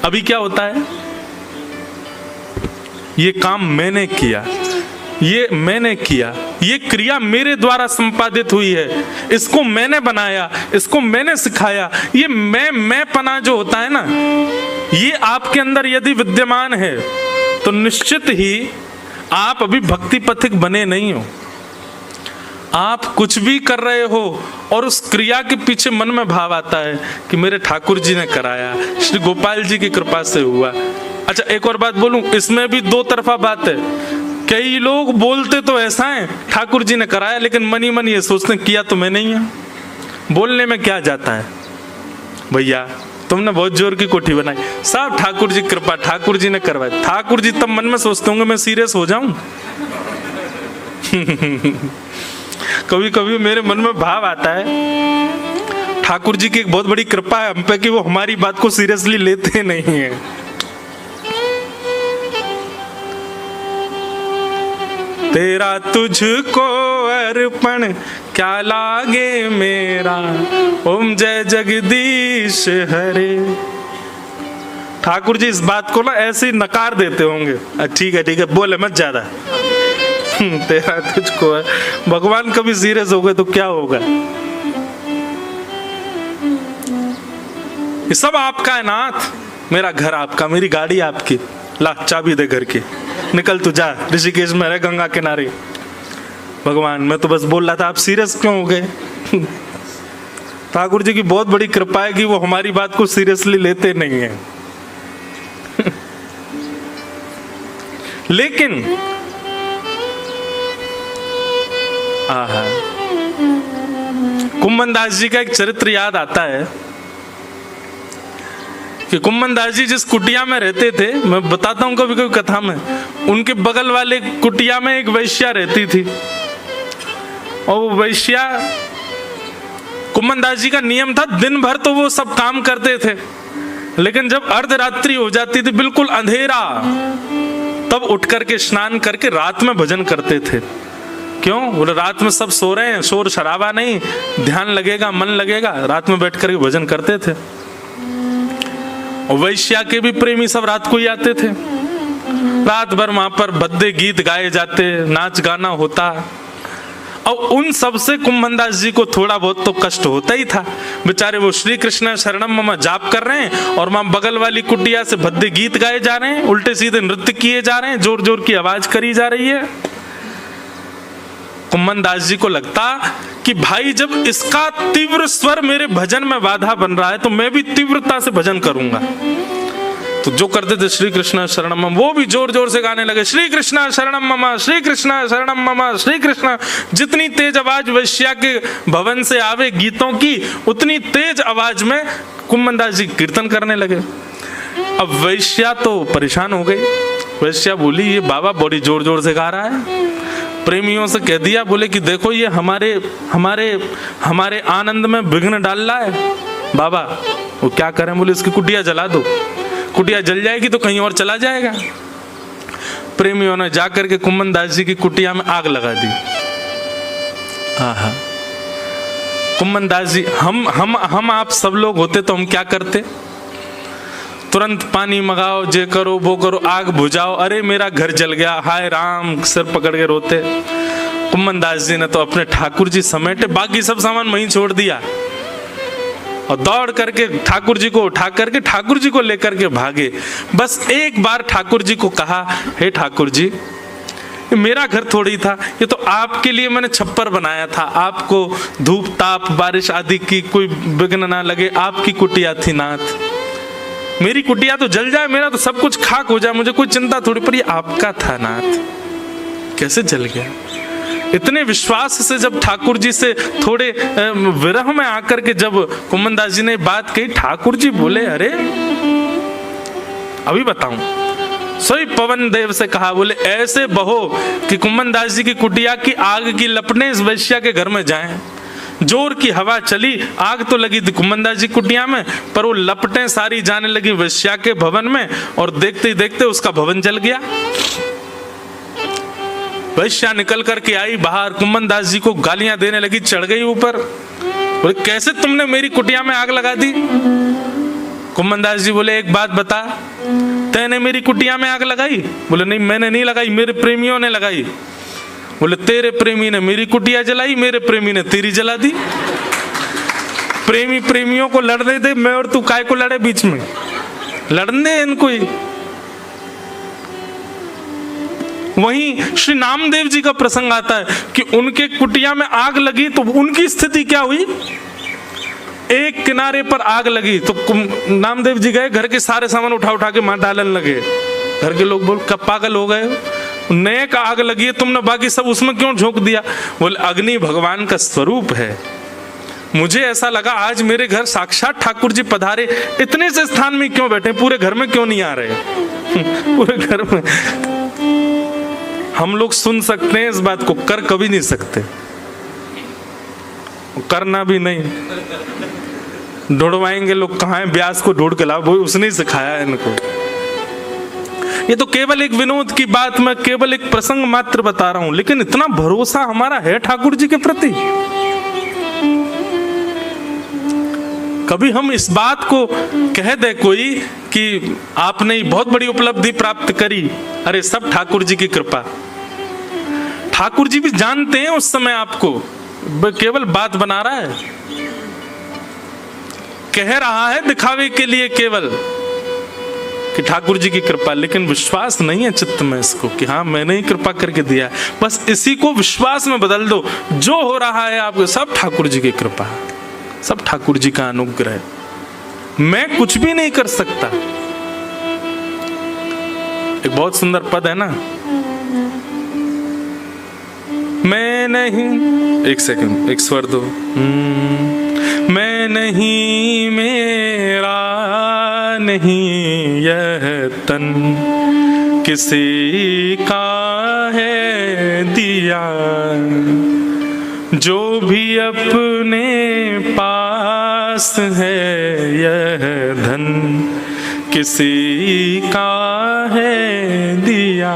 अभी क्या होता है, ये काम मैंने किया, ये मैंने किया, ये क्रिया मेरे द्वारा संपादित हुई है, इसको मैंने बनाया, इसको मैंने सिखाया। ये मैं पना जो होता है ना, ये आपके अंदर यदि विद्यमान है तो निश्चित ही आप अभी भक्ति पथिक बने नहीं हो। आप कुछ भी कर रहे हो और उस क्रिया के पीछे मन में भाव आता है कि मेरे ठाकुर जी ने कराया, श्री गोपाल जी की कृपा से हुआ। अच्छा, एक और बात बोलूं, इसमें भी दो तरफा बात है। कई लोग बोलते तो ऐसा है ठाकुर जी ने कराया, लेकिन मन ही मन ये सोचते किया तो मैं नहीं है। बोलने में क्या जाता है भैया, तुमने बहुत जोर की कोठी बनाई, सब ठाकुर जी कृपा, ठाकुर जी ने करवाया। ठाकुर जी तब मन में सोचते होंगे मैं सीरियस हो जाऊं। कभी कभी मेरे मन में भाव आता है ठाकुर जी की एक बहुत बड़ी कृपा है हम पे कि वो हमारी बात को सीरियसली लेते नहीं है। तेरा तुझको अर्पण क्या लागे मेरा, ओम जय जगदीश हरे। ठाकुर जी इस बात को ना ऐसे ही नकार देते होंगे, ठीक है बोले मत ज्यादा। तेरा तुझको है, भगवान कभी सीरियस हो गए तो क्या होगा। ये सब आपका है नाथ, मेरा घर आपका, मेरी गाड़ी आपकी, ला चाबी दे घर की, निकल तू जा, ऋषिकेश में रह गंगा किनारे। भगवान मैं तो बस बोल रहा था, आप सीरियस क्यों हो गए। ठाकुर जी की बहुत बड़ी कृपा है कि वो हमारी बात को सीरियसली लेते नहीं है। लेकिन कुम्मन दास जी का एक चरित्र याद आता है कि कुम्मन दास जी जिस कुटिया में रहते थे, मैं बताता हूँ कभी कभी कथा में, उनके बगल वाले कुटिया में एक वैश्या रहती थी। और वो वैश्या, कुम्मन दास जी का नियम था दिन भर तो वो सब काम करते थे, लेकिन जब अर्धरात्रि हो जाती थी, बिल्कुल अंधेरा, तब उठ करके स्नान करके रात में भजन करते थे। क्यों? बोले रात में सब सो रहे हैं, शोर शराबा नहीं, ध्यान लगेगा, मन लगेगा, रात में बैठ करके भजन करते थे। और वैश्या के भी प्रेमी सब रात को ही आते थे, रात भर वहां पर भद्दे गीत गाए जाते, नाच गाना होता। और उन सब से कुम्मन दास जी को थोड़ा बहुत तो कष्ट होता ही था। बेचारे वो श्री कृष्ण शरणम मम जाप कर रहे हैं और वहां बगल वाली कुटिया से भद्दे गीत गाए जा रहे हैं, उल्टे सीधे नृत्य किए जा रहे हैं, जोर जोर की आवाज करी जा रही है। कुम्मन दास जी को लगता कि भाई जब इसका तीव्र स्वर मेरे भजन में बाधा बन रहा है तो मैं भी तीव्रता से भजन करूंगा। तो जो करते थे श्री कृष्ण शरणम मम, वो भी जोर जोर से गाने लगे, श्री कृष्ण शरणम मम, श्री कृष्ण शरणम मम, श्री कृष्ण। जितनी तेज आवाज वैश्या के भवन से आवे गीतों की, उतनी तेज आवाज में कुम्मन दास जी कीर्तन करने लगे। अब वैश्या तो परेशान हो गई। वैश्या बोली ये बाबा बड़ी जोर जोर से गा रहा है। प्रेमियों से कह दिया, बोले कि देखो ये हमारे हमारे हमारे आनंद में विघ्न डाल रहा है। बाबा वो क्या करें? बोले इसकी कुटिया जला दो, कुटिया जल जाएगी तो कहीं और चला जाएगा। प्रेमियों ने जाकर के कुम्मन दास जी की कुटिया में आग लगा दी। कुम्मन दास जी, हम आप सब लोग होते तो हम क्या करते? तुरंत पानी मंगाओ, जे करो वो करो, आग बुझाओ, अरे मेरा घर जल गया, हाय राम, सिर पकड़ के रोते। कुम्मन दास जी ने तो अपने ठाकुर जी समेटे, बाकी सब सामान वहीं छोड़ दिया और दौड़ करके ठाकुर जी को उठा करके ठाकुर जी को लेकर के भागे। बस एक बार ठाकुर जी को कहा, हे ठाकुर जी, ये मेरा घर थोड़ी था, ये तो आपके लिए मैंने छप्पर बनाया था, आपको धूप ताप बारिश आदि की कोई विघ्न ना लगे, आपकी कुटिया थी नाथ। मेरी कुटिया तो जल जाए, मेरा तो सब कुछ खाक हो जाए, मुझे कोई चिंता थोड़ी, पर ये आपका था नाथ, कैसे जल गया? इतने विश्वास से जब ठाकुर जी से थोड़े विरह में आकर के जब कुम्मन दास जी ने बात कही, ठाकुर जी बोले, अरे अभी बताऊं। सोई पवन देव से कहा, बोले ऐसे बहो कि कुम्मन दास जी की कुटिया की आग की लपटें इस वैश्या के घर में जाएं। जोर की हवा चली, आग तो लगी थी कुम्मन दास जी कुटिया में, पर वो लपटें सारी जाने लगी वैश्या के भवन में, और देखते ही देखते उसका भवन जल गया। वैश्या निकल करके आई बाहर, कुम्मन दास जी को गालियां देने लगी, चढ़ गई ऊपर, बोले कैसे तुमने मेरी कुटिया में आग लगा दी। कुम्मन दास जी बोले एक बात बता, तैने मेरी कुटिया में आग लगाई? बोले नहीं मैंने नहीं लगाई, मेरे प्रेमियों ने लगाई। बोले तेरे प्रेमी ने मेरी कुटिया जलाई, मेरे प्रेमी ने तेरी जला दी। प्रेमी प्रेमियों को लड़ने दे, मैं और तू काय को लड़े बीच में, लड़ने इनको ही। वहीं श्री नामदेव जी का प्रसंग आता है कि उनके कुटिया में आग लगी तो उनकी स्थिति क्या हुई। एक किनारे पर आग लगी तो नामदेव जी गए, घर के सारे सामान उठा उठा के मां डालने लगे। घर के लोग बोल कब पागल हो गए, नए का आग लगी है, तुमने बाकी सब उसमें क्यों झोंक दिया। बोले अग्नि भगवान का स्वरूप है, मुझे ऐसा लगा आज मेरे घर साक्षात ठाकुर जी पधारे, इतने से स्थान में क्यों बैठे, पूरे घर में क्यों नहीं आ रहे। पूरे घर में हम लोग सुन सकते हैं इस बात को, कर कभी नहीं सकते, करना भी नहीं। ढूंढवाएंगे लोग कहाँ है, ब्यास को ढूंढ के लाओ, वो उसने सिखाया है इनको। ये तो केवल एक विनोद की बात, मैं केवल एक प्रसंग मात्र बता रहा हूं, लेकिन इतना भरोसा हमारा है ठाकुर जी के प्रति। कभी हम इस बात को कह दे कोई कि आपने बहुत बड़ी उपलब्धि प्राप्त करी, अरे सब ठाकुर जी की कृपा। ठाकुर जी भी जानते हैं उस समय आपको, केवल बात बना रहा है, कह रहा है दिखावे के लिए केवल कि ठाकुर जी की कृपा, लेकिन विश्वास नहीं है चित्त में इसको कि हाँ मैंने ही कृपा करके दिया। बस इसी को विश्वास में बदल दो, जो हो रहा है आपको सब ठाकुर जी की कृपा, सब ठाकुर जी का अनुग्रह, मैं कुछ भी नहीं कर सकता। एक बहुत सुंदर पद है ना, मैं नहीं, एक सेकंड, एक स्वर दो, मैं नहीं, मेरा नहीं यह तन, किसी का है दिया, जो भी अपने पास है यह धन, किसी का है दिया,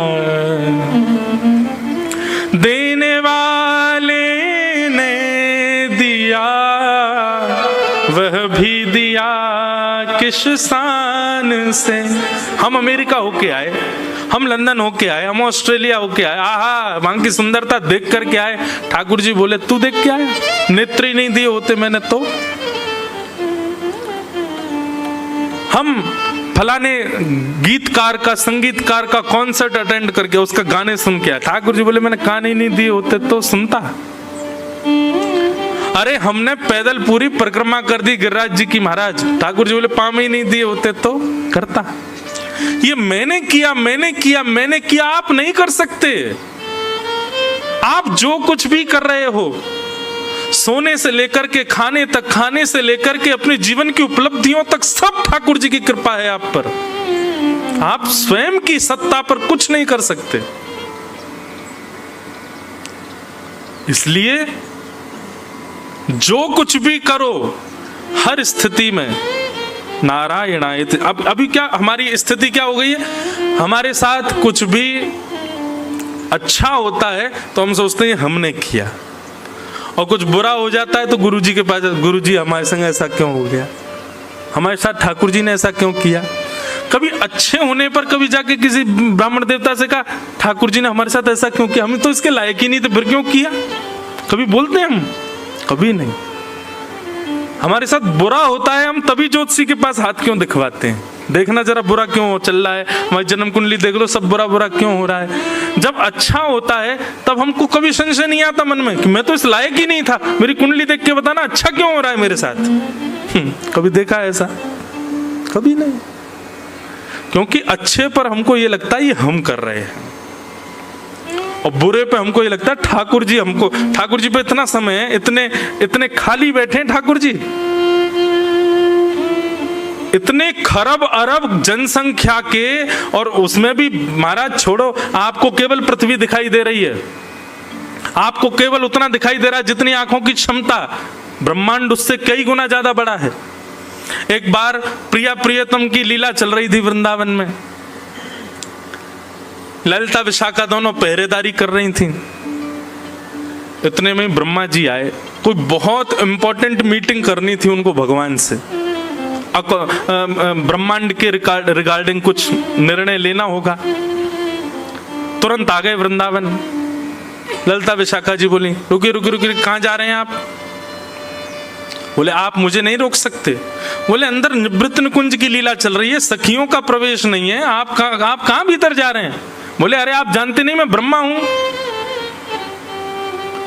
देने वाले ने दिया, वह भी दिया किस शान से। हम अमेरिका होके आए, हम लंदन होके आए, हम ऑस्ट्रेलिया होके आए, आहा वहां की सुंदरता देख करके आए, ठाकुर जी बोले तू देख के आया, नेत्र ही नहीं दिए होते मैंने तो। हम फलाने गीतकार का, संगीतकार का कॉन्सर्ट अटेंड करके उसका गाने सुन के आए, ठाकुर जी बोले मैंने कान ही नहीं दिए होते तो सुनता। अरे हमने पैदल पूरी परिक्रमा कर दी गिरिराज जी की महाराज, ठाकुर जी बोले पाँव ही नहीं दिए होते तो करता। ये मैंने किया, मैंने किया, मैंने किया, आप नहीं कर सकते। आप जो कुछ भी कर रहे हो, सोने से लेकर के खाने तक, खाने से लेकर के अपने जीवन की उपलब्धियों तक, सब ठाकुर जी की कृपा है आप पर। आप स्वयं की सत्ता पर कुछ नहीं कर सकते। इसलिए जो कुछ भी करो हर स्थिति में नारायणाय। अब अभी क्या हमारी स्थिति क्या हो गई है, हमारे साथ कुछ भी अच्छा होता है तो हम सोचते हैं हमने किया, और कुछ बुरा हो जाता है तो गुरुजी के पास, गुरुजी हमारे संग ऐसा क्यों हो गया, हमारे साथ ठाकुर जी ने ऐसा क्यों किया। कभी अच्छे होने पर कभी जाके किसी ब्राह्मण देवता से कहा ठाकुर जी ने हमारे साथ ऐसा क्यों किया, हम तो इसके लायक ही नहीं थे फिर क्यों किया, कभी बोलते हैं हम? कभी नहीं। हमारे साथ बुरा होता है हम तभी ज्योतिषी के पास हाथ क्यों दिखवाते हैं, देखना जरा बुरा क्यों चल रहा है, हमारी जन्म कुंडली देख लो सब बुरा बुरा क्यों हो रहा है। जब अच्छा होता है तब हमको कभी संशय नहीं आता मन में कि मैं तो इस लायक ही नहीं था, मेरी कुंडली देख के बताना अच्छा क्यों हो रहा है मेरे साथ। कभी देखा है ऐसा? कभी नहीं। क्योंकि अच्छे पर हमको ये लगता है ये हम कर रहे हैं, और बुरे पे हमको ये लगता है ठाकुर जी हमको, ठाकुर जी पे इतना समय है, इतने इतने खाली बैठे हैं ठाकुर जी, इतने खरब अरब जनसंख्या के, और उसमें भी महाराज छोड़ो, आपको केवल पृथ्वी दिखाई दे रही है, आपको केवल उतना दिखाई दे रहा है जितनी आंखों की क्षमता, ब्रह्मांड उससे कई गुना ज्यादा बड़ा है। एक बार प्रिया प्रियतम की लीला चल रही थी वृंदावन में, ललिता विशाखा दोनों पहरेदारी कर रही थी। इतने में ब्रह्मा जी आए। कोई बहुत इंपॉर्टेंट मीटिंग करनी थी उनको भगवान से, ब्रह्मांड के रिगार्डिंग कुछ निर्णय लेना होगा। तुरंत आ गए वृंदावन। ललिता विशाखा जी बोली, रुकिए रुकिए रुकिए, कहाँ जा रहे हैं आप? बोले, आप मुझे नहीं रोक सकते। बोले, अंदर निवृत्त निकुंज की लीला चल रही है, सखियों का प्रवेश नहीं है, आप कहाँ भीतर जा रहे हैं? बोले, अरे आप जानते नहीं मैं ब्रह्मा हूं,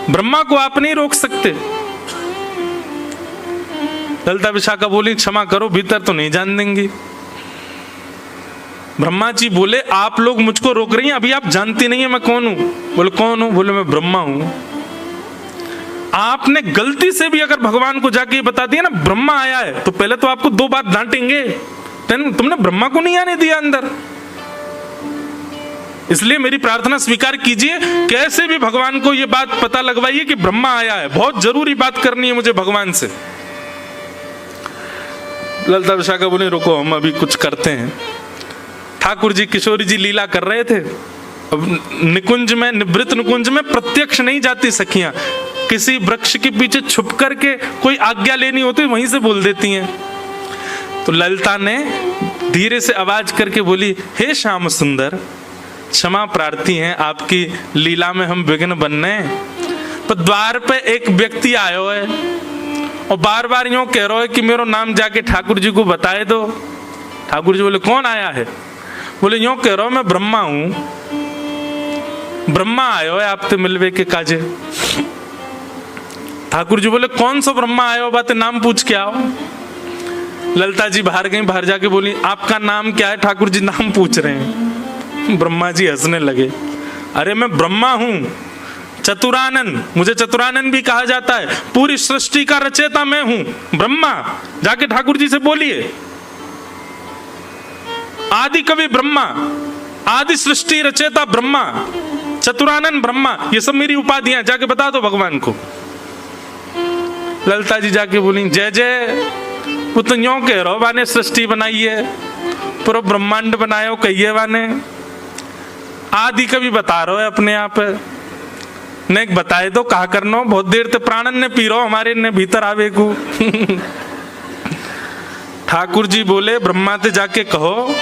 ब्रह्मा को आप नहीं रोक सकते। ललिता विशाखा बोली, क्षमा करो, भीतर तो नहीं जान देंगी। ब्रह्मा जी बोले, आप लोग मुझको रोक रही हैं, अभी आप जानती नहीं है मैं कौन हूं। बोले, कौन हूं? बोले, मैं ब्रह्मा हूं। आपने गलती से भी अगर भगवान को जाके बता दिया ना ब्रह्मा आया है, तो पहले तो आपको 2 बात डांटेंगे, तुमने ब्रह्मा को नहीं आने दिया अंदर। इसलिए मेरी प्रार्थना स्वीकार कीजिए, कैसे भी भगवान को यह बात पता लगवाइए कि ब्रह्मा आया है, बहुत जरूरी बात करनी है मुझे भगवान से। ललिता विशाखा बोले, रुको हम अभी कुछ करते हैं। ठाकुर जी किशोरी जी लीला कर रहे थे। अब निकुंज में, निवृत्त निकुंज में प्रत्यक्ष नहीं जाती सखियां, किसी वृक्ष के पीछे छुप करके कोई आज्ञा लेनी होती वहीं से बोल देती हैं। तो ललिता ने धीरे से आवाज करके बोली, हे श्याम सुंदर, क्षमा प्रार्थी हैं, आपकी लीला में हम विघ्न बनने। पर द्वार पे एक व्यक्ति आयो है और बार बार यूं कह रहा है कि मेरा नाम जाके ठाकुर जी को बताए दो। ठाकुर जी बोले, कौन आया है? बोले, यूं कह रहा हूं मैं ब्रह्मा हूं, ब्रह्मा आयो है आपसे मिलवे के काजे। ठाकुर जी बोले, कौन सा ब्रह्मा आयो, बात नाम पूछ के आओ। ललिता जी बाहर गई, बाहर जाके बोली, आपका नाम क्या है? ठाकुर जी नाम पूछ रहे हैं। ब्रह्मा जी हंसने लगे, अरे मैं ब्रह्मा हूं, चतुरानन, मुझे चतुरानन भी कहा जाता है, पूरी सृष्टि का रचयिता मैं हूं ब्रह्मा। जाके ठाकुर जी से बोलिए, आदि कवि ब्रह्मा, आदि सृष्टि रचयिता ब्रह्मा, चतुरानन ब्रह्मा, ये सब मेरी उपाधियां, जाके बता दो भगवान को। ललिता जी जाके बोली, जय जय, वो तो यूं कह रहा बाने सृष्टि बनाई है, पूरा ब्रह्मांड बनाए हो कहिए बाने, आदि कवि बता रहे हो अपने आप ने, बताए दो कहा करनो, बहुत देर ते प्राणन ने पी रहो हमारे ने भीतर आवे को। ठाकुर जी बोले, ब्रह्मा ते जाके कहो,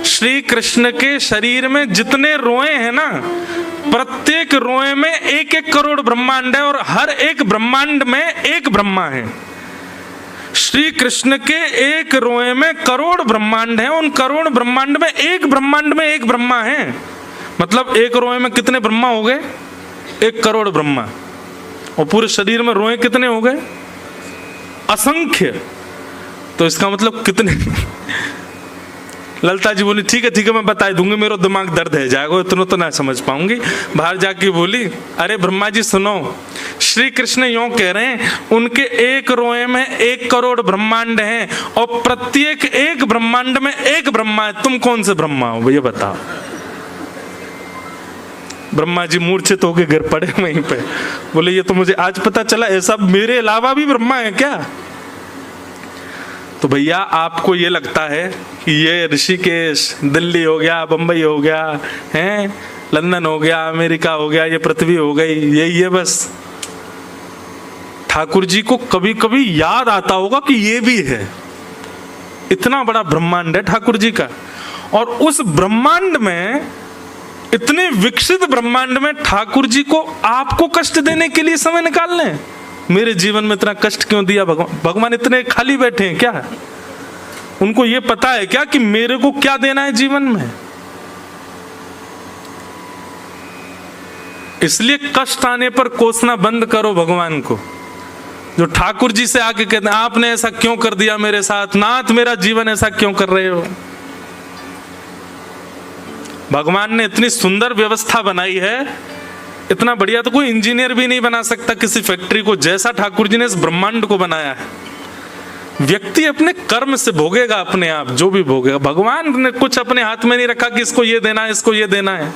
श्री कृष्ण के शरीर में जितने रोए हैं ना, प्रत्येक रोए में 1-1 करोड़ ब्रह्मांड है और हर एक ब्रह्मांड में एक ब्रह्मा है। श्री कृष्ण के एक रोए में करोड़ ब्रह्मांड हैं, उन करोड़ ब्रह्मांड में एक ब्रह्मांड में एक ब्रह्मा है। मतलब एक रोए में कितने ब्रह्मा हो गए? 1 करोड़ ब्रह्मा। और पूरे शरीर में रोए कितने हो गए? असंख्य। तो इसका मतलब कितने? ललिता जी बोली, ठीक है मैं बता दूंगी, मेरा दिमाग दर्द है जाएगा, इतना तो ना समझ पाऊंगी। बाहर जाके बोली, अरे ब्रह्मा जी सुनो, श्री कृष्ण यूं कह रहे हैं, उनके एक रोए में 1 करोड़ ब्रह्मांड हैं और प्रत्येक एक ब्रह्मांड में एक ब्रह्मा है, तुम कौन से ब्रह्मा हो ये बताओ। ब्रह्मा जी मूर्छित होके गिर पड़े वहीं पे। बोले, ये तो मुझे आज पता चला, ऐसा मेरे अलावा भी ब्रह्मा है क्या? तो भैया आपको ये लगता है कि ये ऋषिकेश, दिल्ली हो गया, बंबई हो गया, हैं लंदन हो गया, अमेरिका हो गया, ये पृथ्वी हो गई, यही है बस। ठाकुर जी को कभी कभी याद आता होगा कि ये भी है, इतना बड़ा ब्रह्मांड है ठाकुर जी का। और उस ब्रह्मांड में, इतने विकसित ब्रह्मांड में ठाकुर जी को आपको कष्ट देने के लिए समय निकाल लें। मेरे जीवन में इतना कष्ट क्यों दिया भगवान इतने खाली बैठे हैं क्या? उनको ये पता है क्या कि मेरे को क्या देना है जीवन में? इसलिए कष्ट आने पर कोसना बंद करो भगवान को। जो ठाकुर जी से आके कहते हैं, आपने ऐसा क्यों कर दिया मेरे साथ, नाथ मेरा जीवन ऐसा क्यों कर रहे हो? भगवान ने इतनी सुंदर व्यवस्था बनाई है, इतना बढ़िया तो कोई इंजीनियर भी नहीं बना सकता किसी फैक्ट्री को, जैसा ठाकुर जी ने इस ब्रह्मांड को बनाया है। व्यक्ति अपने कर्म से भोगेगा अपने आप, जो भी भोगेगा। भगवान ने कुछ अपने हाथ में नहीं रखा कि इसको ये देना है, इसको ये देना है।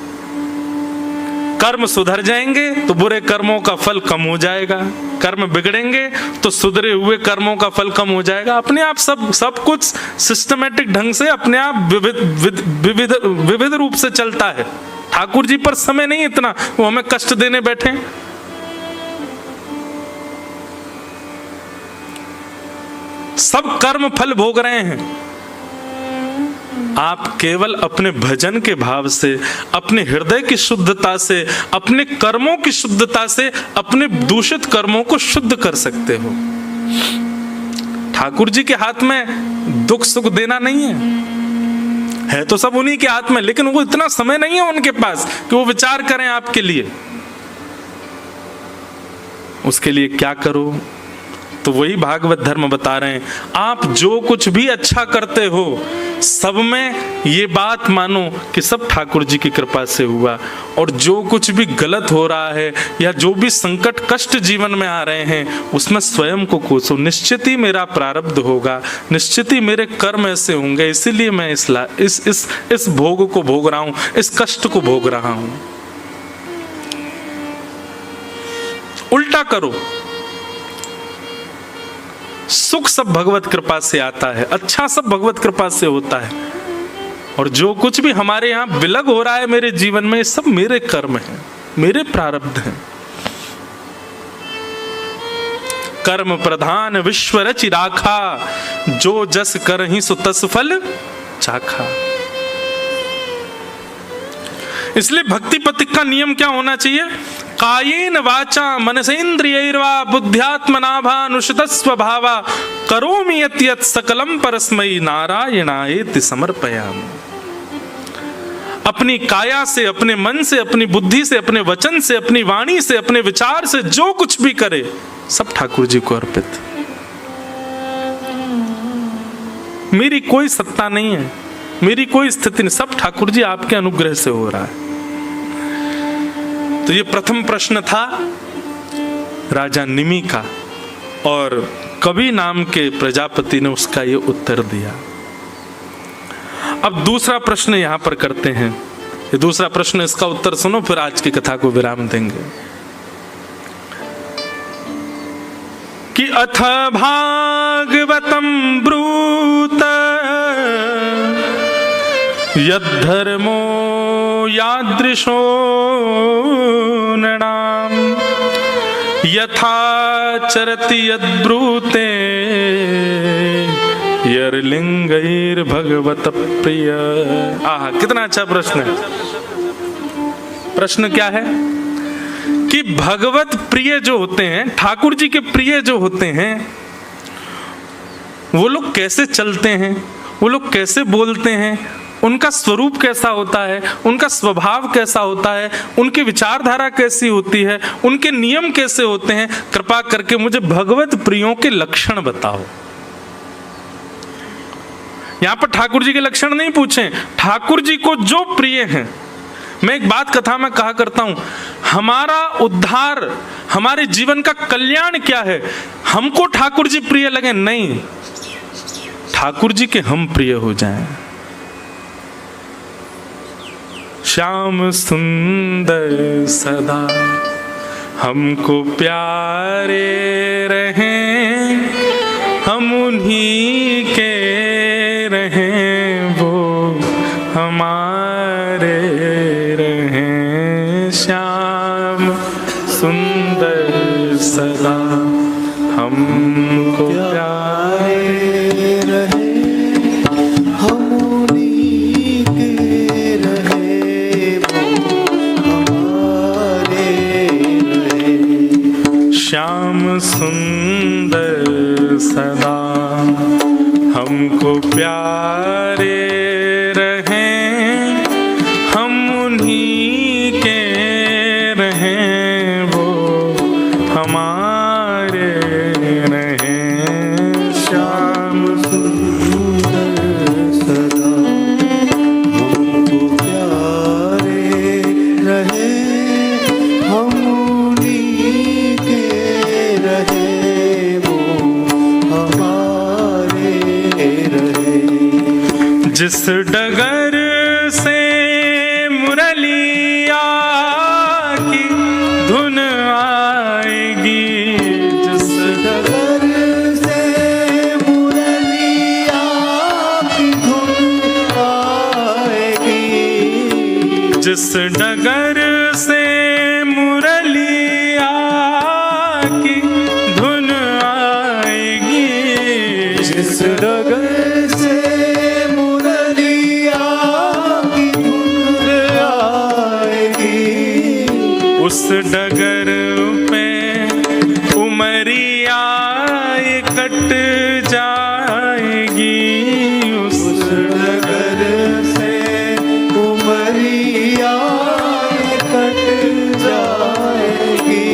कर्म सुधर जाएंगे तो बुरे कर्मों का फल कम हो जाएगा, कर्म बिगड़ेंगे तो सुधरे हुए कर्मों का फल कम हो जाएगा। अपने आप सब कुछ सिस्टमेटिक ढंग से अपने आप विविध रूप से चलता है। ठाकुर जी पर समय नहीं इतना, वो हमें कष्ट देने बैठे। सब कर्म फल भोग रहे हैं। आप केवल अपने भजन के भाव से, अपने हृदय की शुद्धता से, अपने कर्मों की शुद्धता से अपने दूषित कर्मों को शुद्ध कर सकते हो। ठाकुर जी के हाथ में दुख सुख देना नहीं है तो सब उन्हीं के हाथ में, लेकिन वो इतना समय नहीं है उनके पास कि वो विचार करें आपके लिए। उसके लिए क्या करो? तो वही भागवत धर्म बता रहे हैं, आप जो कुछ भी अच्छा करते हो सब में ये बात मानो कि सब ठाकुर जी की कृपा से हुआ, और जो कुछ भी गलत हो रहा है या जो भी संकट कष्ट जीवन में आ रहे हैं उसमें स्वयं को कोसो। निश्चित ही मेरा प्रारब्ध होगा, निश्चित ही मेरे कर्म ऐसे होंगे, इसीलिए मैं इस भोग को भोग रहा हूं, इस कष्ट को भोग रहा हूं। उल्टा करो। सुख सब भगवत कृपा से आता है, अच्छा सब भगवत कृपा से होता है, और जो कुछ भी हमारे यहां विलग हो रहा है मेरे जीवन में, सब मेरे कर्म हैं, मेरे प्रारब्ध हैं। कर्म प्रधान विश्व रचि राखा, जो जस करहि सो तस फल चाखा। इसलिए भक्ति पथिक का नियम क्या होना चाहिए? कायेन वाचा मनसेन्द्रियैर्वा बुद्ध्यात्मना भानुषितस्व भावा करोमि यत् यत् सकलम परस्मै नारायणायेति समर्पयामि। अपनी काया से, अपने मन से, अपनी बुद्धि से, अपने वचन से, अपनी वाणी से, अपने विचार से जो कुछ भी करे सब ठाकुर जी को अर्पित। मेरी कोई सत्ता नहीं है, मेरी कोई स्थिति नहीं, सब ठाकुर जी आपके अनुग्रह से हो रहा है। तो ये प्रथम प्रश्न था राजा निमि का, और कवि नाम के प्रजापति ने उसका ये उत्तर दिया। अब दूसरा प्रश्न यहां पर करते हैं। ये दूसरा प्रश्न, इसका उत्तर सुनो, फिर आज की कथा को विराम देंगे। कि अथ भागवतम ब्रूत यद्धर्मो यादृशो नृणाम यथा चरति यद्ब्रूते यर्लिंगैर भगवत प्रिय। आहा, कितना अच्छा प्रश्न है। प्रश्न क्या है कि भगवत प्रिय जो होते हैं, ठाकुर जी के प्रिय जो होते हैं, वो लोग कैसे चलते हैं, वो लोग कैसे बोलते हैं, उनका स्वरूप कैसा होता है, उनका स्वभाव कैसा होता है, उनकी विचारधारा कैसी होती है, उनके नियम कैसे होते हैं। कृपा करके मुझे भगवत प्रियों के लक्षण बताओ। यहां पर ठाकुर जी के लक्षण नहीं पूछे, ठाकुर जी को जो प्रिय हैं। मैं एक बात कथा में कहा करता हूं, हमारा उद्धार, हमारे जीवन का कल्याण क्या है? हमको ठाकुर जी प्रिय लगे नहीं, ठाकुर जी के हम प्रिय हो जाएं। श्याम सुंदर सदा हमको प्यारे रहें, हम उन्हीं के रहें, वो हमारे रहें। श्याम सुंदर सदा हमको प्यारे श्याम सुंदर सदा हमको प्यारे रहें, हम उन्हीं के रहें, वो हमारे रहें। श्याम सुंदर सदा हमको प्यारे रहें, हम उन्हीं के रहें, वो हमारे रहें। जिस डगर से मुरलिया डगर पे उमरिया ये कट जाएगी, उस डगर से उमरिया ये कट जाएगी,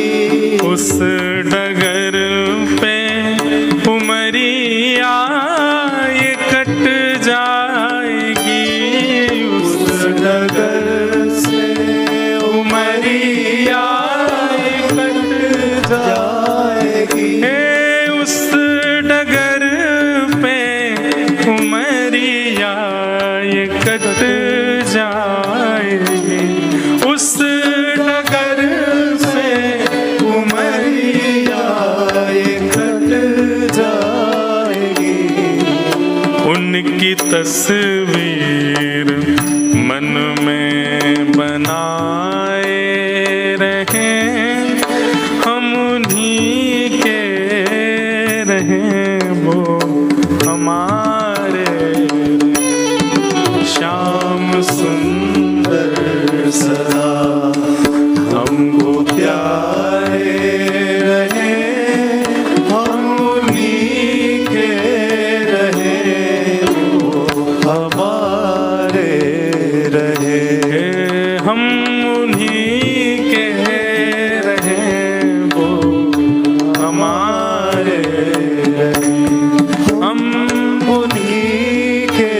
उस डगर पे उमरिया ये कट जाएगी, उस डगर से उमरिया ये कट जाएगी, उस डगर पे उमरिया ये कट जाएगी, उस डगर से उमरिया ये कट जाएगी। उनकी तस्वीर मन में बनाए रहें, हम उन्हीं के रहें, वो हमारे श्याम सुंदर सदा हमको प्यारे रहे, हम उन्हीं के रहे, वो हमारे रहे, हम उन्हीं के रहें, वो हमारे रहे, हम उन्हीं के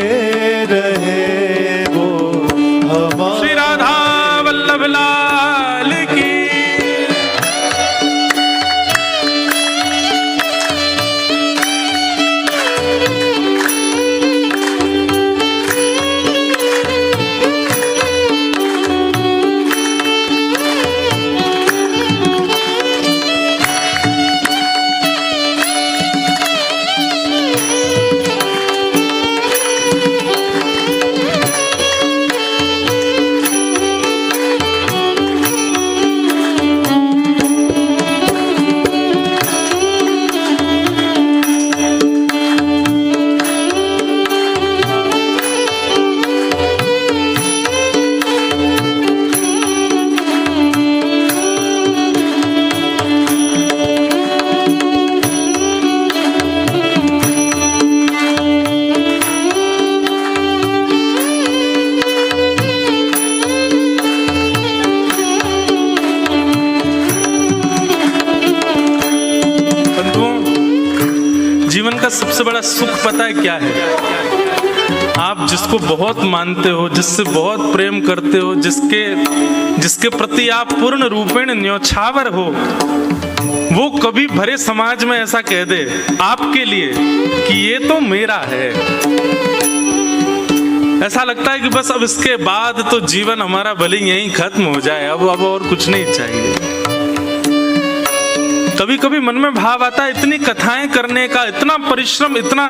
रहे, वो हमारे। श्री राधा वल्लभ लाल की। जीवन का सबसे बड़ा सुख पता है क्या है? आप जिसको बहुत मानते हो, जिससे बहुत प्रेम करते हो, जिसके प्रति आप पूर्ण रूपेण न्योछावर हो, वो कभी भरे समाज में ऐसा कह दे आपके लिए कि ये तो मेरा है। ऐसा लगता है कि बस अब इसके बाद तो जीवन हमारा भले यहीं खत्म हो जाए, अब और कुछ नहीं चाहिए। कभी कभी मन में भाव आता है, इतनी कथाएं करने का, इतना परिश्रम, इतना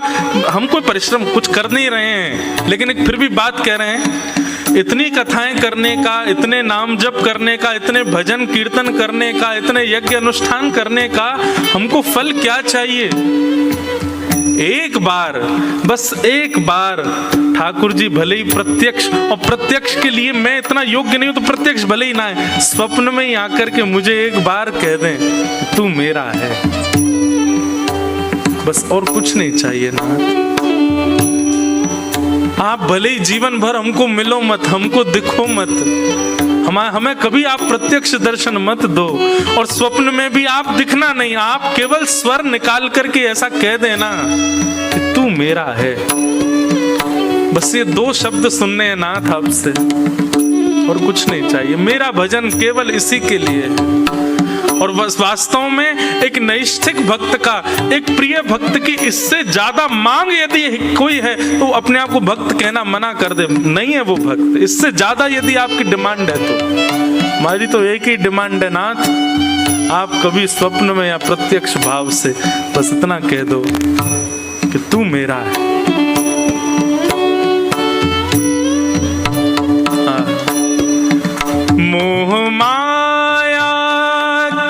हम कोई परिश्रम कुछ कर नहीं रहे हैं, लेकिन एक फिर भी बात कह रहे हैं, इतनी कथाएं करने का, इतने नाम जप करने का, इतने भजन कीर्तन करने का, इतने यज्ञ अनुष्ठान करने का हमको फल क्या चाहिए? एक बार, बस एक बार ठाकुर जी भले ही प्रत्यक्ष, और प्रत्यक्ष के लिए मैं इतना योग्य नहीं हूं तो प्रत्यक्ष भले ही ना है, स्वप्न में ही आकर के मुझे एक बार कह दें तू मेरा है, बस और कुछ नहीं चाहिए ना। आप भले ही जीवन भर हमको मिलो मत, हमको दिखो मत, हमें कभी आप प्रत्यक्ष दर्शन मत दो, और स्वप्न में भी आप दिखना नहीं, आप केवल स्वर निकाल करके ऐसा कह देना कि तू मेरा है। बस ये दो शब्द सुनने हैं नाथ आपसे, और कुछ नहीं चाहिए। मेरा भजन केवल इसी के लिए है। और बस वास्तव में एक नैष्ठिक भक्त का, एक प्रिय भक्त की इससे ज्यादा मांग यदि कोई है तो अपने आप को भक्त कहना मना कर दे, नहीं है वो भक्त। इससे ज्यादा यदि आपकी डिमांड है तो हमारी तो एक ही डिमांड है नाथ, आप कभी स्वप्न में या प्रत्यक्ष भाव से बस इतना कह दो कि तू मेरा है। मोह माया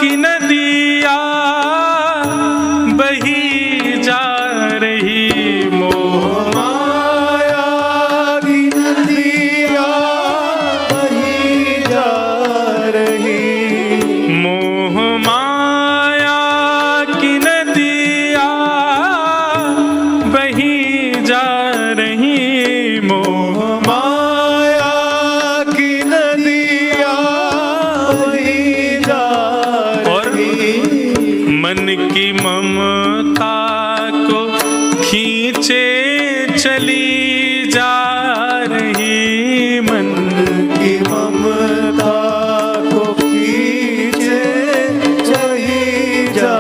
की नदिया बही जा रही, मोह माया की नदिया बही जा रही, मोह मन की ममता को खींचे चली जा रही, मन की ममता को खींचे चली जा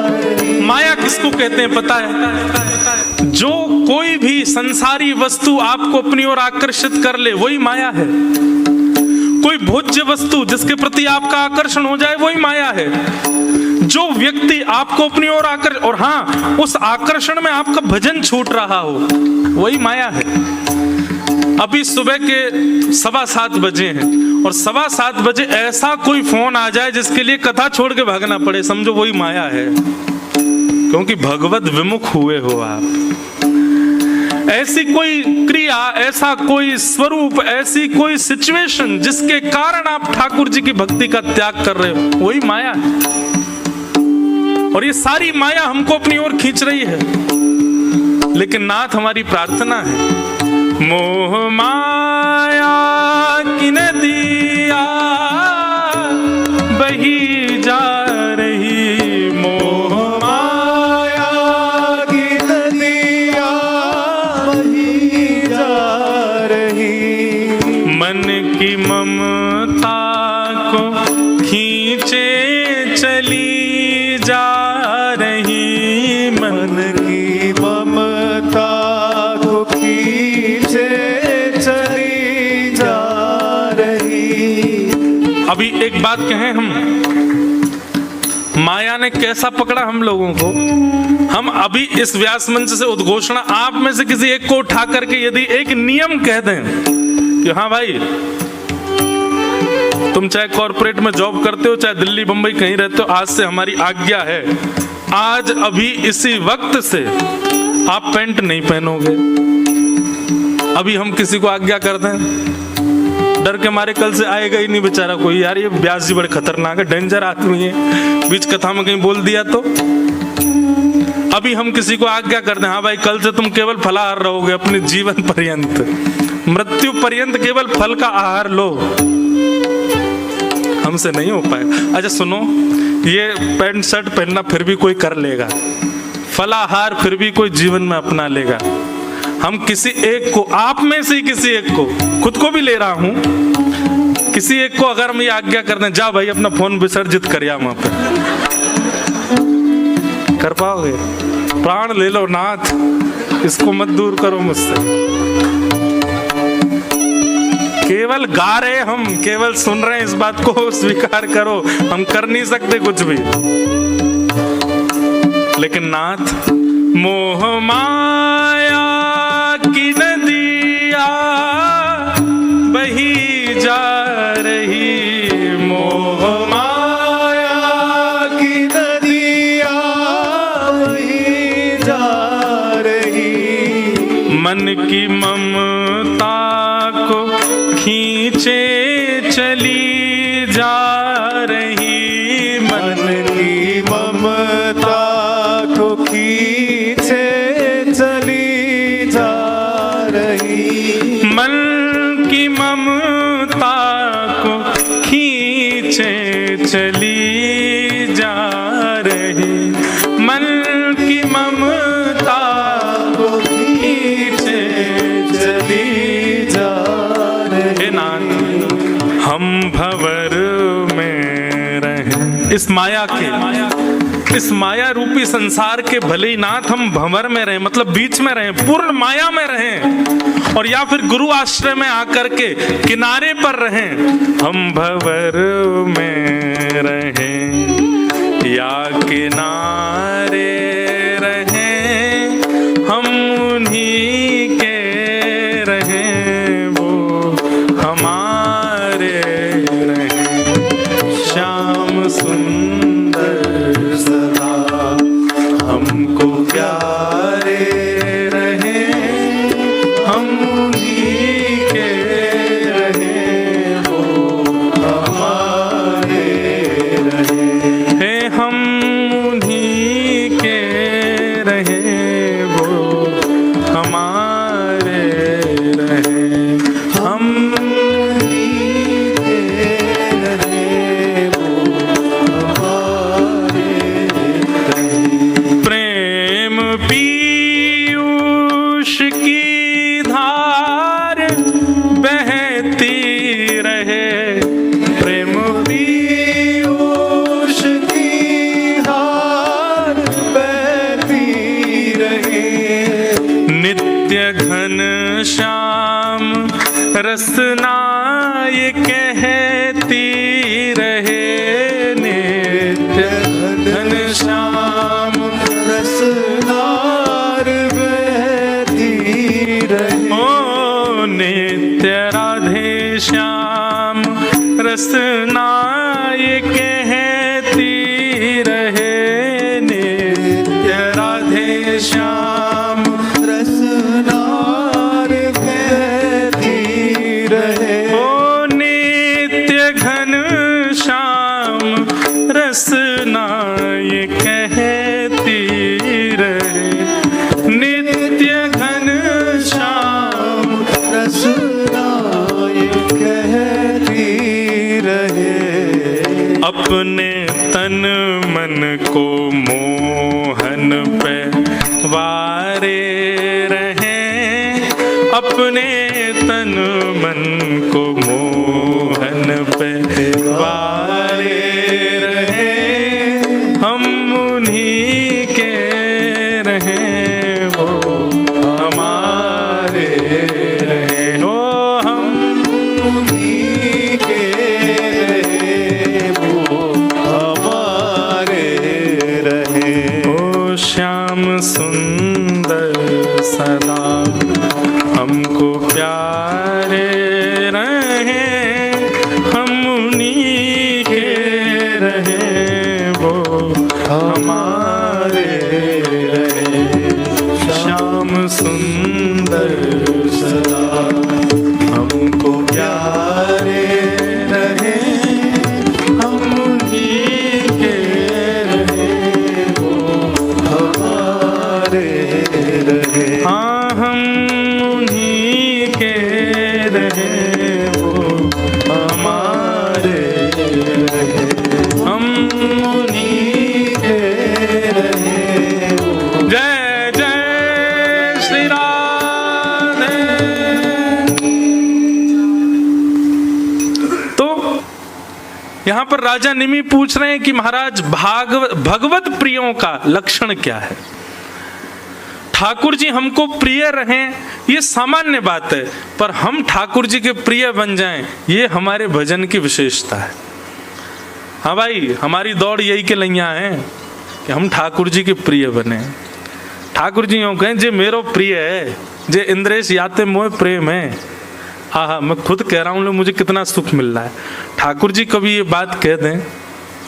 रही। माया किसको कहते हैं पता है? जो कोई भी संसारी वस्तु आपको अपनी ओर आकर्षित कर ले वही माया है। कोई भोज्य वस्तु जिसके प्रति आपका आकर्षण हो जाए वही माया है। जो व्यक्ति आपको अपनी ओर और हाँ, उस आकर्षण में आपका भजन छूट रहा हो वही माया है। अभी सुबह के 7:15 बजे हैं और 7:15 बजे ऐसा कोई फोन आ जाए जिसके लिए कथा छोड़ के भागना पड़े, समझो वही माया है, क्योंकि भगवत विमुख हुए हो आप। ऐसी कोई क्रिया, ऐसा कोई स्वरूप, ऐसी कोई सिचुएशन जिसके कारण आप ठाकुर जी की भक्ति का त्याग कर रहे हो वही माया है। और ये सारी माया हमको अपनी ओर खींच रही है। लेकिन नाथ हमारी प्रार्थना है, मोह माया की नदिया बही जा रही, मोह माया की नदिया बही जा रही। मन की ममता को खींचे चली जा रही, मन की ममता को खींचे चली जा रही। अभी एक बात कहें, हम माया ने कैसा पकड़ा हम लोगों को। हम अभी इस व्यास मंच से उद्घोषणा, आप में से किसी एक को उठा करके यदि एक नियम कह दें कि हाँ भाई तुम चाहे कॉर्पोरेट में जॉब करते हो, चाहे दिल्ली बंबई कहीं रहते हो, आज से हमारी आज्ञा है, आज अभी इसी वक्त से आप पैंट नहीं पहनोगे। अभी हम किसी को आज्ञा कर दें, डर के मारे कल से आएगा ही नहीं बेचारा कोई, यार ये व्यास जी बड़े खतरनाक है, डेंजर आदमी है, बीच कथा में कहीं बोल दिया तो। अभी हम किसी को आज्ञा कर दें, हाँ भाई कल से तुम केवल फलाहार रहोगे अपने जीवन पर्यंत, मृत्यु पर्यंत केवल फल का आहार लो, हमसे नहीं हो पाएगा। अच्छा सुनो, ये पैंट शर्ट पहनना फिर भी कोई कर लेगा, फलाहार फिर भी कोई जीवन में अपना लेगा। हम किसी एक को, आप में से किसी एक को, खुद को भी ले रहा हूं, किसी एक को अगर हम ये आज्ञा कर दें, जा भाई अपना फोन विसर्जित करिया वहां पे, कर पाओगे? प्राण ले लो नाथ, इसको मत दूर करो मुझसे। केवल गा रहे, हम केवल सुन रहे हैं, इस बात को स्वीकार करो, हम कर नहीं सकते कुछ भी। लेकिन नाथ, मोह माया की नदिया बही जा रही, मोह माया की नदिया बही जा रही। मन की ममता को खींचे चली जा रही, मन की ममता को खींचे चली जा रही। मन की ममता को खींचे चली जा रही, मन की ममता को खींचे चली जा रही। हम भंवर में रहें, इस माया के, इस माया रूपी संसार के, भले ही नाथ हम भंवर में रहें, मतलब बीच में रहें, पूर्ण माया में रहें, और या फिर गुरु आश्रय में आकर के किनारे पर रहें, हम भंवर में रहें या किनारे रहें, हम उन्हीं के रहें, वो हमारे रहें, श्याम सुंदर सदा हमको प्यारे रहे, हम उन्हीं के रहे, वो हमारे रहे। हम उन्हीं के रसना ये कहती रहे नित्य घनश्याम रसनार बहती रहे। ओ नित्य राधे श्याम रसना ये कहती रहे नित्य राधे श्याम रसनार बहती रहे। ओ नित्य घन श्याम रसना ये कहती रहे नित्य घन श्याम रसनार कहती रहे। अपने तन मन को मोहन पे वारे रहे अपने तन मन को मोहन पे वारे रहे हम उन्हीं के रहे वो हमारे रहे ओ हम उन्हीं के रहे वो हमारे रहे। ओ श्याम सुंदर सदा हमको प्यारे रहे हम उन्हीं के रहे वो हमारे रहे। श्याम सुंदर सदा हमको प्यारे रहे हम उन्हीं के रहे वो हमारे रहे। हाँ हम उन्हीं के रहे वो हमारे रहे। हम उन्हीं के रहे वो। जय जय श्री राधे। तो यहाँ पर राजा निमि पूछ रहे हैं कि महाराज भगवत प्रियों का लक्षण क्या है। ठाकुर जी हमको प्रिय रहें ये सामान्य बात है, पर हम ठाकुर जी के प्रिय बन जाएं ये हमारे भजन की विशेषता है। हाँ भाई, हमारी दौड़ यही के लैया है कि हम ठाकुर जी के प्रिय बने। ठाकुर जी यूँ कहें जे मेरो प्रिय है, जे इंद्रेश याते मोह प्रेम है। हाँ हाँ, मैं खुद कह रहा हूँ मुझे कितना सुख मिल रहा है। ठाकुर जी कभी ये बात कह दें,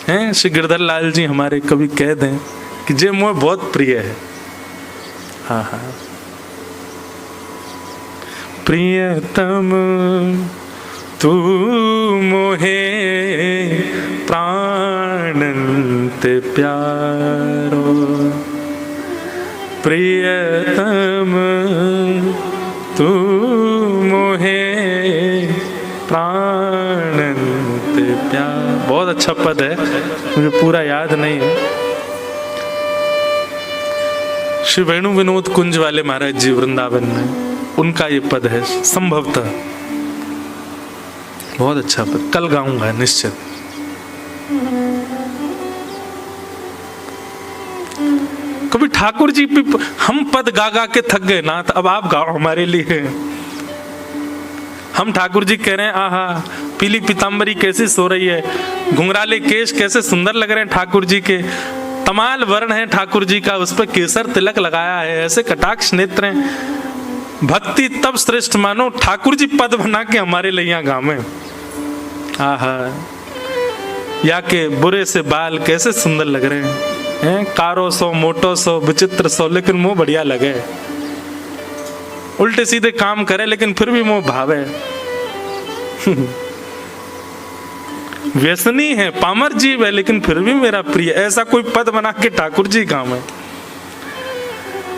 हैं श्री गिरधर लाल जी हमारे कभी कह दें कि जे मोह बहुत प्रिय है। हाँ हाँ, प्रियतम तू मोहे प्राणंत प्यारो, प्रियतम तू मोहे प्राणंत प्यार। बहुत अच्छा पद है, मुझे पूरा याद नहीं है। श्री वेणु विनोद कुंज वाले महाराज जी वृंदावन में, उनका ये पद है संभवतः। बहुत अच्छा पद, कल गाऊंगा निश्चित। कभी ठाकुर जी भी, हम पद गा गा के थक गए ना, तो अब आप गाओ हमारे लिए। हम ठाकुर जी कह रहे हैं आहा पीली पीताम्बरी कैसी सो रही है, घुंघराले केश कैसे सुंदर लग रहे हैं ठाकुर जी के, तमाल वर्ण है ठाकुर जी का, उस पर केसर तिलक लगाया है, ऐसे कटाक्ष नेत्र हैं। भक्ति तब श्रेष्ठ मानो ठाकुर जी पद बना के हमारे लिए यहाँ गावे। आहा, या के बुरे से बाल कैसे सुंदर लग रहे हैं, कारो सो मोटो सो विचित्र सो, लेकिन मुंह बढ़िया लगे। उल्टे सीधे काम करे लेकिन फिर भी मुंह भावे। व्यसनी है, पामर जीव है, लेकिन फिर भी मेरा प्रिय। ऐसा कोई पद बना के ठाकुर जी काम है।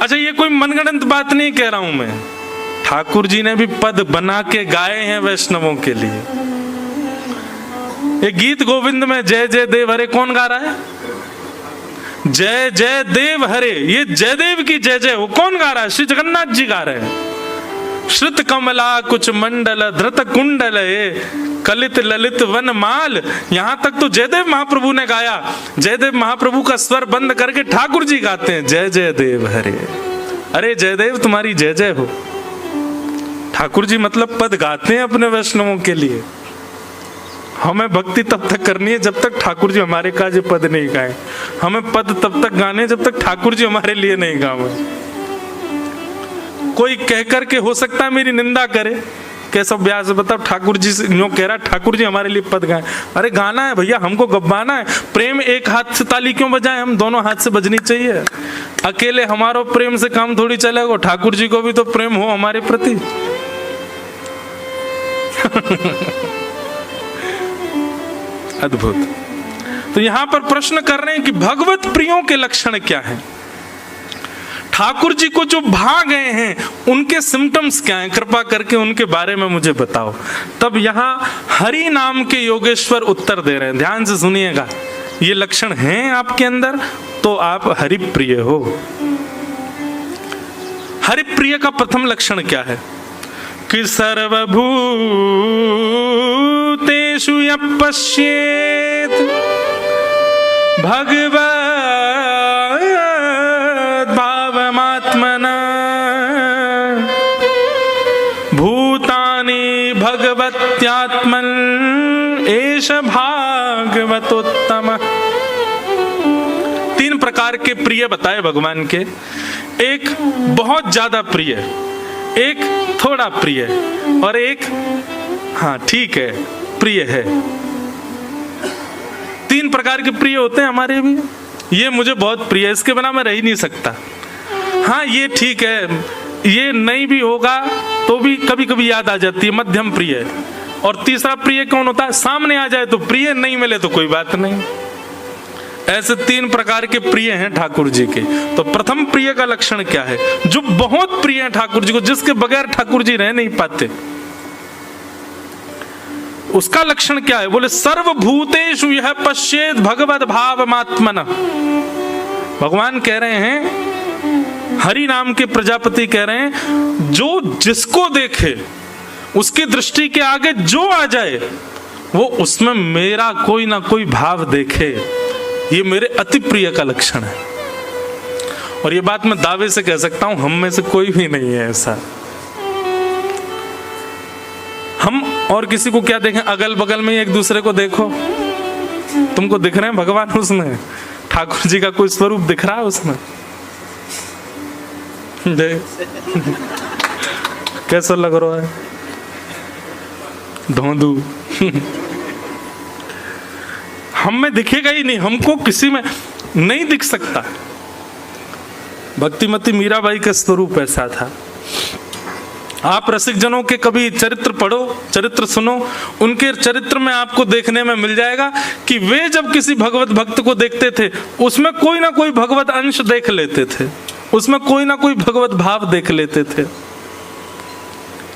अच्छा, ये कोई मनगढ़ंत बात नहीं कह रहा हूं मैं, ठाकुर जी ने भी पद बना के गाए हैं वैष्णवों के लिए। ये गीत गोविंद में जय जय देव हरे कौन गा रहा है? जय जय देव हरे, ये जयदेव की जय जय हो कौन गा रहा है? श्री जगन्नाथ जी गा रहे हैं। श्रुत कमला कुछ मंडल धृत कुंडल कलित ललित वन माल, यहां तक तो जयदेव महाप्रभु ने गाया। जयदेव महाप्रभु का स्वर बंद करके ठाकुर जी गाते हैं जय जय देव हरे। अरे जयदेव तुम्हारी जय जय हो। ठाकुर जी मतलब पद गाते हैं अपने वैष्णवों के लिए। हमें भक्ति तब तक करनी है जब तक ठाकुर जी हमारे काज पद नहीं गाए। हमें पद तब तक गाने जब तक ठाकुर जी हमारे लिए नहीं गावे। कोई कह करके हो सकता है मेरी निंदा करे, कैसा ब्याज बताओ, ठाकुर जी से यूं कह रहा ठाकुर जी हमारे लिए पद गाए। अरे गाना है भैया, हमको गब्बाना है। प्रेम एक हाथ से ताली क्यों बजाए, हम दोनों हाथ से बजनी चाहिए। अकेले हमारो प्रेम से काम थोड़ी चलेगा, ठाकुर जी को भी तो प्रेम हो हमारे प्रति। अद्भुत। तो यहां पर प्रश्न कर रहे हैं कि भगवत प्रियों के लक्षण क्या हैं। ठाकुर जी को जो भा गए हैं उनके सिम्टम्स क्या हैं, कृपा करके उनके बारे में मुझे बताओ। तब यहां हरि नाम के योगेश्वर उत्तर दे रहे हैं, ध्यान से सुनिएगा। ये लक्षण हैं आपके अंदर तो आप हरि प्रिय हो। हरि प्रिय का प्रथम लक्षण क्या है कि सर्वभूतेषु यः पश्येत् भगवद्भावमात्मना भूतानि भगवत्यात्मन् एष भागवतोत्तमः। तीन प्रकार के प्रिय बताए भगवान के। एक बहुत ज्यादा प्रिय, एक थोड़ा प्रिय और एक हाँ ठीक है प्रिय है। तीन प्रकार के प्रिय होते हैं हमारे भी। ये मुझे बहुत प्रिय है, इसके बिना मैं रह ही नहीं सकता। हाँ ये ठीक है, ये नहीं भी होगा तो भी कभी कभी याद आ जाती है, मध्यम प्रिय। और तीसरा प्रिय कौन होता है, सामने आ जाए तो प्रिय, नहीं मिले तो कोई बात नहीं। ऐसे तीन प्रकार के प्रिय हैं ठाकुर जी के। तो प्रथम प्रिय का लक्षण क्या है, जो बहुत प्रिय है ठाकुर जी को, जिसके बगैर ठाकुर जी रह नहीं पाते। उसका लक्षण क्या है, बोले सर्वभूतेषु यः पश्येत् भगवद भावमात्मनः। भगवान कह रहे हैं, हरि नाम के प्रजापति कह रहे हैं, जो जिसको देखे उसकी दृष्टि के आगे जो आ जाए वो उसमें मेरा कोई ना कोई भाव देखे, ये मेरे अति प्रिय का लक्षण है। और ये बात मैं दावे से कह सकता हूं, हम में से कोई भी नहीं है ऐसा। हम और किसी को क्या देखें, अगल बगल में एक दूसरे को देखो, तुमको दिख रहे हैं भगवान उसमें, ठाकुर जी का कोई स्वरूप दिख रहा है उसमें। कैसा लग रहा है धोंधू। हम में दिखेगा ही नहीं, हमको किसी में नहीं दिख सकता। भक्तिमती मीराबाई का स्वरूप ऐसा था। आप रसिक जनों के कभी चरित्र पढ़ो, चरित्र सुनो, उनके चरित्र में आपको देखने में मिल जाएगा कि वे जब किसी भगवत भक्त को देखते थे उसमें कोई ना कोई भगवत अंश देख लेते थे, उसमें कोई ना कोई भगवत भाव देख लेते थे।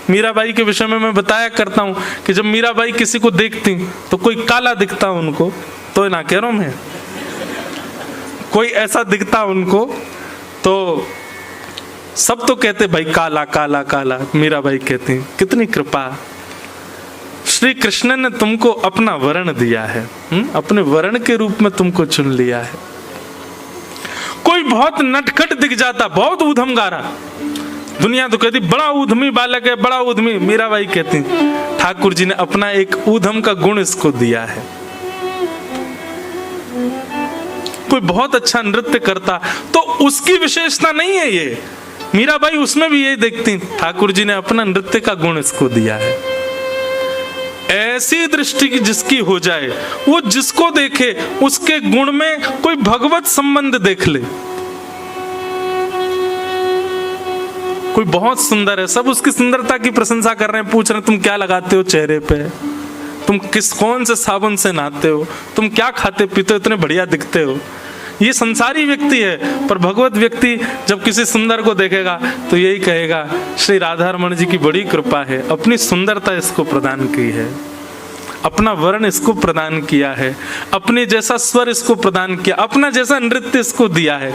मीराबाई के विषय में मैं बताया करता हूं कि जब मीराबाई किसी को देखती तो कोई काला दिखता उनको, तो ना कह रहा हूं मैं, कोई ऐसा दिखता उनको तो सब तो कहते भाई काला काला काला। मीराबाई कहती कितनी कृपा, श्री कृष्ण ने तुमको अपना वर्ण दिया है, अपने वर्ण के रूप में तुमको चुन लिया है। कोई बहुत नटखट दिख जाता, बहुत ऊधम गारा, दुनिया तो कहती बड़ा ऊधमी बालक है, बड़ा ऊधमी। मीराबाई कहती ठाकुर जी ने अपना एक ऊधम का गुण इसको दिया है। कोई बहुत अच्छा नृत्य करता तो उसकी विशेषता नहीं है ये, मीराबाई उसमें भी यही देखती, ठाकुर जी ने अपना नृत्य का गुण इसको दिया है। ऐसी दृष्टि की जिसकी हो जाए, वो जिसको देखे उसके गुण में कोई भगवत संबंध देख ले। कोई बहुत सुंदर है, सब उसकी सुंदरता की प्रशंसा कर रहे हैं, पूछ रहे हैं तुम क्या लगाते हो चेहरे पे, तुम कौन से साबुन से नहाते हो, तुम क्या खाते पीते हो, इतने बढ़िया दिखते हो। ये संसारी व्यक्ति है, पर भगवत व्यक्ति जब किसी सुंदर को देखेगा तो यही कहेगा श्री राधा रमण जी की बड़ी कृपा है, अपनी सुंदरता इसको प्रदान की है, अपना वर्ण इसको प्रदान किया है, अपने जैसा स्वर इसको प्रदान किया, अपना जैसा नृत्य इसको दिया है।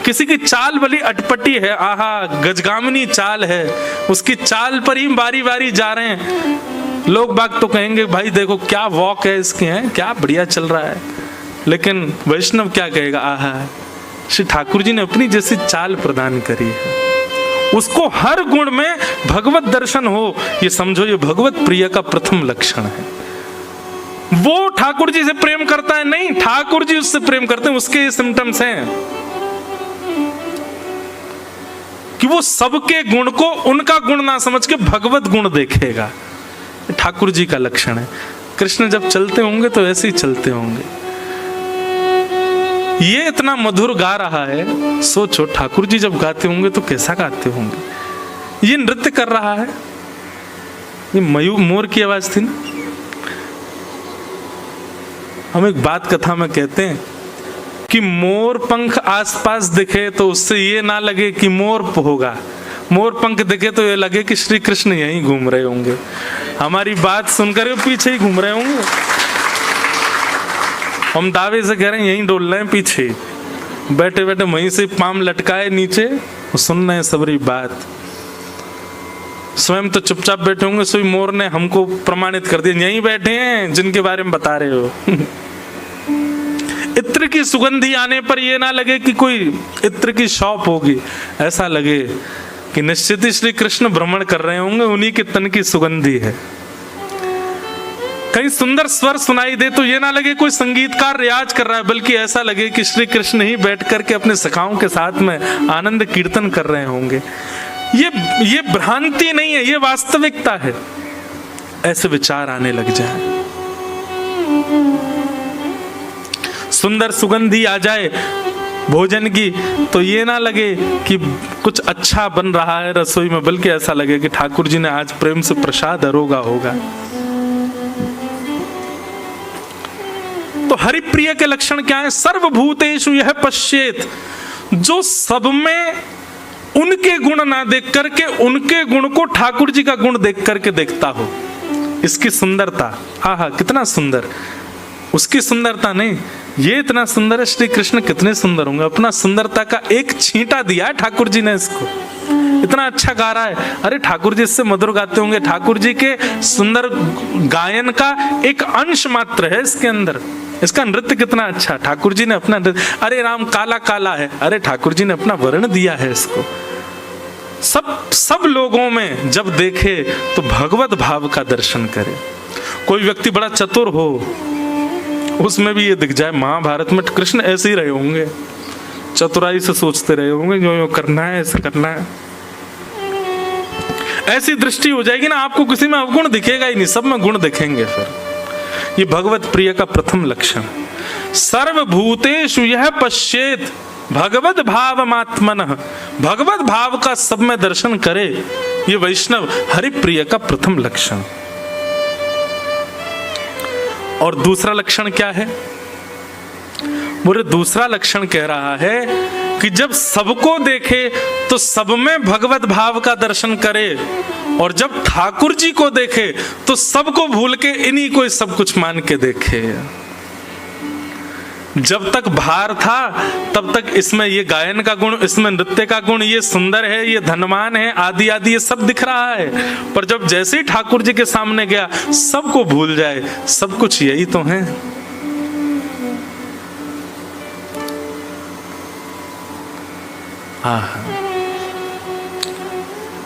किसी की चाल बड़ी अटपटी है, आहा गजगामिनी चाल है, उसकी चाल पर ही बारी बारी जा रहे हैं, लोग बाग तो कहेंगे भाई देखो क्या वॉक है इसके, हैं क्या बढ़िया चल रहा है। लेकिन वैष्णव क्या कहेगा, आहा श्री ठाकुर जी ने अपनी जैसी चाल प्रदान करी है, उसको हर गुण में भगवत दर्शन हो, ये समझो ये भगवत प्रिय का प्रथम लक्षण है। वो ठाकुर जी से प्रेम करता है नहीं, ठाकुर जी उससे प्रेम करते हैं, उसके ये सिम्टम्स हैं कि वो सबके गुण को उनका गुण ना समझ के भगवत गुण देखेगा। ठाकुर जी का लक्षण है। कृष्ण जब चलते होंगे तो ऐसे ही चलते होंगे। ये इतना मधुर गा रहा है, सोचो ठाकुर जी जब गाते होंगे तो कैसा गाते होंगे। ये नृत्य कर रहा है, ये मोर की आवाज थी ना। हम एक बात कथा में कहते हैं कि मोर पंख आसपास दिखे तो उससे ये ना लगे कि मोर होगा, मोर पंख दिखे तो ये लगे कि श्री कृष्ण यहीं घूम रहे होंगे, हमारी बात सुनकर पीछे ही घूम रहे होंगे। हम दावे से कह रहे हैं यहीं डोल रहे हैं, पीछे बैठे बैठे वहीं से पाम लटकाए नीचे, सुन रहे हैं सबरी बात। स्वयं तो चुपचाप बैठे होंगे, सोई मोर ने हमको प्रमाणित कर दिया यहीं बैठे हैं जिनके बारे में बता रहे हो। इत्र की सुगंधी आने पर ये ना लगे कि कोई इत्र की शॉप होगी, ऐसा लगे कि निश्चित ही श्री कृष्ण भ्रमण कर रहे होंगे, उन्हीं के तन की सुगंधी है। कहीं सुंदर स्वर सुनाई दे तो ये ना लगे कोई संगीतकार रियाज कर रहा है, बल्कि ऐसा लगे कि श्री कृष्ण ही बैठ करके अपने सखाओं के साथ में आनंद कीर्तन कर रहे होंगे। ये भ्रांति नहीं है, ये वास्तविकता है। ऐसे विचार आने लग जाए, सुंदर सुगंधी आ जाए भोजन की तो ये ना लगे कि कुछ अच्छा बन रहा है रसोई में, बल्कि ऐसा लगे कि ठाकुर जी ने आज प्रेम से प्रसाद अरोगा होगा। तो हरिप्रिय के लक्षण क्या है? सर्वभूतेषु यह पश्येत, जो सब में उनके गुण ना देख करके उनके गुण को ठाकुर जी का गुण देख करके देखता हो। इसकी सुंदरता, आहा कितना सुंदर, उसकी सुंदरता नहीं, ये इतना सुंदर है, श्री कृष्ण कितने सुंदर होंगे। अपना सुंदरता का एक छींटा दिया है ठाकुर जी ने इसको, इतना अच्छा गा रहा है। अरे ठाकुर जी इससे मधुर गाते होंगे, ठाकुर जी के सुंदर गायन का एक अंश मात्र है इसके अंदर। इसका नृत्य कितना अच्छा, ठाकुर जी ने अपना नृत्य, अरे राम काला काला है, अरे ठाकुर जी ने अपना वर्ण दिया है इसको। सब लोगों में जब देखे तो भगवत भाव का दर्शन करे। कोई व्यक्ति बड़ा चतुर हो, उसमें भी ये दिख जाए, महाभारत में कृष्ण ऐसे ही रहे होंगे, चतुराई से सोचते रहे होंगे, यो करना है, ऐसा करना है। ऐसी दृष्टि हो जाएगी ना, आपको किसी में अवगुण दिखेगा ही नहीं, सब में गुण दिखेंगे। फिर ये भगवत प्रिय का प्रथम लक्षण। सर्वभूतेषु यह पश्येत भगवत भावमात्मनः, भगवत भाव का सब में दर्शन करे, ये वैष्णव हरिप्रिय का प्रथम लक्षण। और दूसरा लक्षण क्या है? बोले दूसरा लक्षण कह रहा है कि जब सबको देखे तो सब में भगवत भाव का दर्शन करे, और जब ठाकुर जी को देखे तो सबको भूल के इन्हीं को सब कुछ मान के देखे। जब तक भार था तब तक इसमें ये गायन का गुण, इसमें नृत्य का गुण, ये सुंदर है, ये धनवान है, आदि आदि ये सब दिख रहा है। पर जब जैसे ही ठाकुर जी के सामने गया सबको भूल जाए, सब कुछ यही तो है।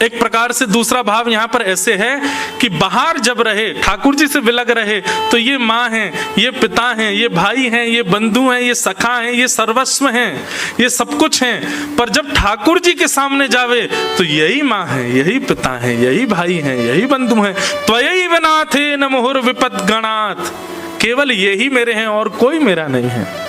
एक प्रकार से दूसरा भाव यहाँ पर ऐसे है कि बाहर जब रहे, ठाकुर जी से विलग रहे, तो ये माँ हैं, ये पिता हैं, ये भाई हैं, ये बंधु हैं, ये सखा हैं, ये सर्वस्व हैं, ये सब कुछ हैं। पर जब ठाकुर जी के सामने जावे तो यही माँ है, यही पिता हैं, यही भाई हैं, यही बंधु हैं। त्वयैव नाथेन मुहुर्विपद्गणात्, केवल यही मेरे हैं और कोई मेरा नहीं है।